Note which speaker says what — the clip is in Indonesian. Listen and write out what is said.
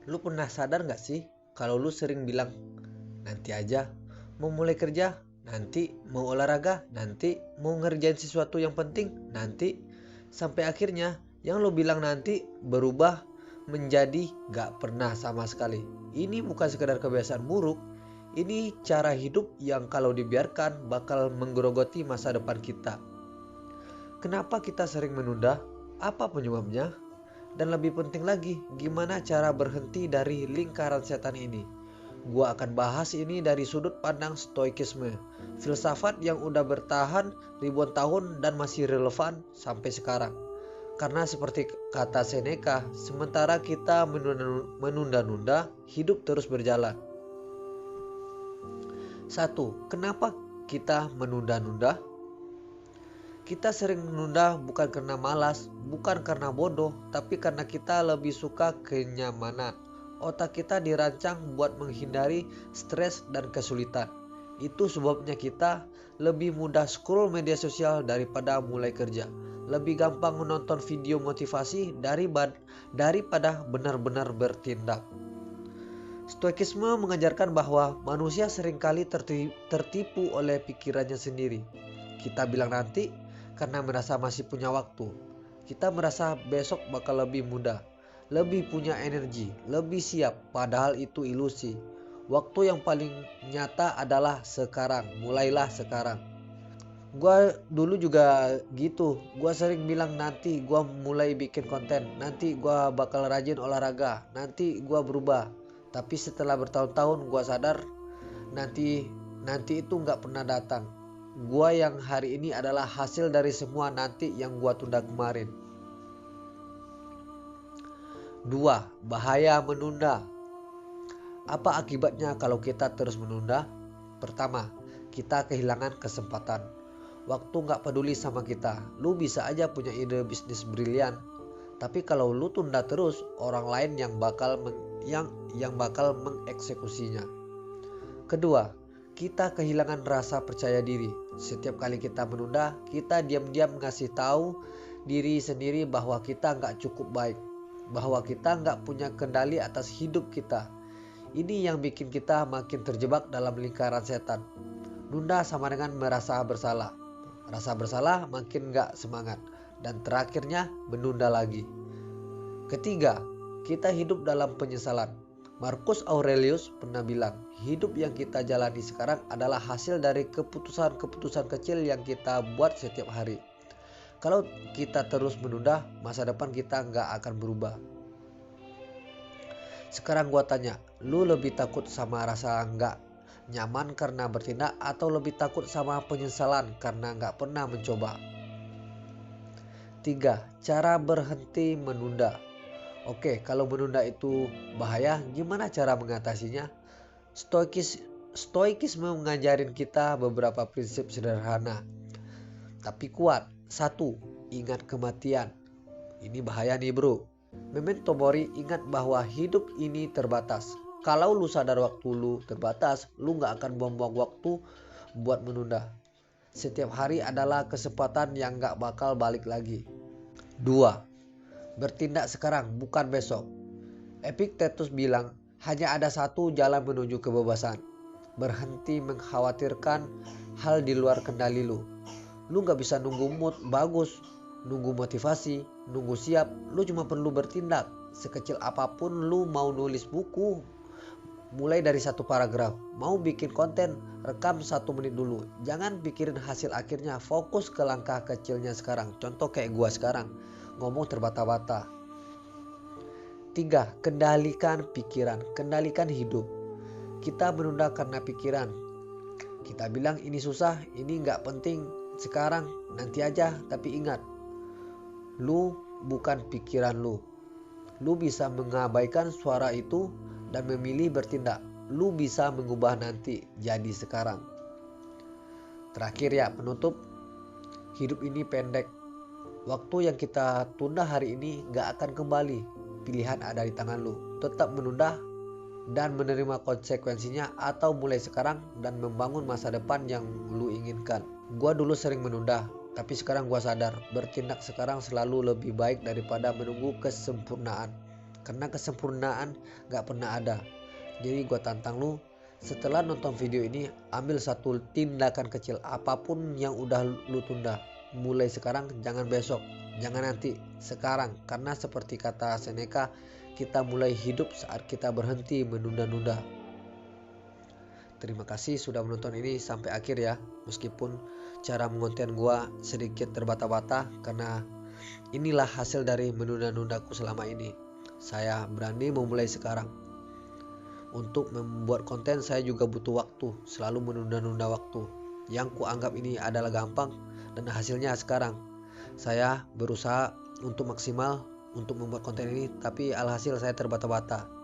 Speaker 1: Lu pernah sadar gak sih kalau lu sering bilang nanti aja, mau mulai kerja nanti, mau olahraga nanti, mau ngerjain sesuatu yang penting nanti, sampai akhirnya yang lu bilang nanti berubah menjadi gak pernah sama sekali. Ini bukan sekedar kebiasaan buruk, ini cara hidup yang kalau dibiarkan bakal menggerogoti masa depan kita. Kenapa kita sering menunda? Apa penyebabnya? Dan lebih penting lagi, gimana cara berhenti dari lingkaran setan ini? Gua akan bahas ini dari sudut pandang stoikisme, filsafat yang udah bertahan ribuan tahun dan masih relevan sampai sekarang. Karena seperti kata Seneca, sementara kita menunda-nunda, hidup terus berjalan. 1. Kenapa kita menunda-nunda? Kita sering menunda bukan karena malas, bukan karena bodoh, tapi karena kita lebih suka kenyamanan. Otak kita dirancang buat menghindari stres dan kesulitan. Itu sebabnya kita lebih mudah scroll media sosial daripada mulai kerja. Lebih gampang menonton video motivasi daripada benar-benar bertindak. Stoikisme mengajarkan bahwa manusia seringkali tertipu oleh pikirannya sendiri. Kita bilang nanti karena merasa masih punya waktu. Kita merasa besok bakal lebih mudah, lebih punya energi, lebih siap, padahal itu ilusi. Waktu yang paling nyata adalah sekarang, mulailah sekarang. Gua dulu juga gitu, gua sering bilang nanti gua mulai bikin konten, nanti gua bakal rajin olahraga, nanti gua berubah. Tapi setelah bertahun-tahun gua sadar nanti itu gak pernah datang. Gua yang hari ini adalah hasil dari semua nanti yang gua tunda kemarin. 2. Bahaya menunda. Apa akibatnya kalau kita terus menunda? Pertama, kita kehilangan kesempatan. Waktu gak peduli sama kita. Lu bisa aja punya ide bisnis brilian, tapi kalau lu tunda terus, orang lain yang bakal mengeksekusinya. Kedua, kita kehilangan rasa percaya diri. Setiap kali kita menunda, kita diam-diam ngasih tahu diri sendiri bahwa kita gak cukup baik, bahwa kita gak punya kendali atas hidup kita. Ini yang bikin kita makin terjebak dalam lingkaran setan. Nunda sama dengan merasa bersalah. Rasa bersalah makin gak semangat, dan terakhirnya menunda lagi. Ketiga, kita hidup dalam penyesalan. Marcus Aurelius pernah bilang, hidup yang kita jalani sekarang adalah hasil dari keputusan-keputusan kecil yang kita buat setiap hari. Kalau kita terus menunda, masa depan kita gak akan berubah. Sekarang gua tanya, lu lebih takut sama rasa gak nyaman karena bertindak, atau lebih takut sama penyesalan karena gak pernah mencoba? 3. Cara berhenti menunda. Oke, kalau menunda itu bahaya, gimana cara mengatasinya? Stoikisme mengajarin kita beberapa prinsip sederhana tapi kuat. 1. Ingat kematian. Ini bahaya nih bro. Memento mori, ingat bahwa hidup ini terbatas. Kalau lu sadar waktu lu terbatas, lu gak akan buang-buang waktu buat menunda. Setiap hari adalah kesempatan yang gak bakal balik lagi. 2. Bertindak sekarang, bukan besok. Epictetus bilang, hanya ada satu jalan menuju kebebasan. Berhenti mengkhawatirkan hal di luar kendali lu. Lu gak bisa nunggu mood bagus, nunggu motivasi, nunggu siap. Lu cuma perlu bertindak. Sekecil apapun lu mau nulis buku, mulai dari 1 paragraf. Mau bikin konten, rekam 1 menit dulu. Jangan pikirin hasil akhirnya, fokus ke langkah kecilnya sekarang. Contoh kayak gua sekarang, ngomong terbata-bata. 3. Kendalikan pikiran, kendalikan hidup. Kita menunda karena pikiran. Kita bilang ini susah, ini gak penting sekarang, nanti aja. Tapi ingat, lu bukan pikiran lu. Lu bisa mengabaikan suara itu dan memilih bertindak. Lu bisa mengubah nanti jadi sekarang. Terakhir ya, penutup. Hidup ini pendek. Waktu yang kita tunda hari ini gak akan kembali. Pilihan ada di tangan lu. Tetap menunda dan menerima konsekuensinya, atau mulai sekarang dan membangun masa depan yang lu inginkan. Gua dulu sering menunda, tapi sekarang gua sadar bertindak sekarang selalu lebih baik daripada menunggu kesempurnaan. karena kesempurnaan gak pernah ada. Jadi gue tantang lu, setelah nonton video ini ambil satu tindakan kecil apapun yang udah lu tunda. Mulai sekarang, jangan besok, jangan nanti, sekarang. Karena seperti kata Seneca, kita mulai hidup saat kita berhenti menunda-nunda. Terima kasih sudah menonton ini sampai akhir ya. Meskipun cara mengonten gua sedikit terbata-bata karena inilah hasil dari menunda-nundaku selama ini. Saya berani memulai sekarang. Untuk membuat konten saya juga butuh waktu, selalu menunda-nunda waktu. Yang kuanggap ini adalah gampang dan hasilnya sekarang. Saya berusaha untuk maksimal untuk membuat konten ini, tapi alhasil saya terbata-bata.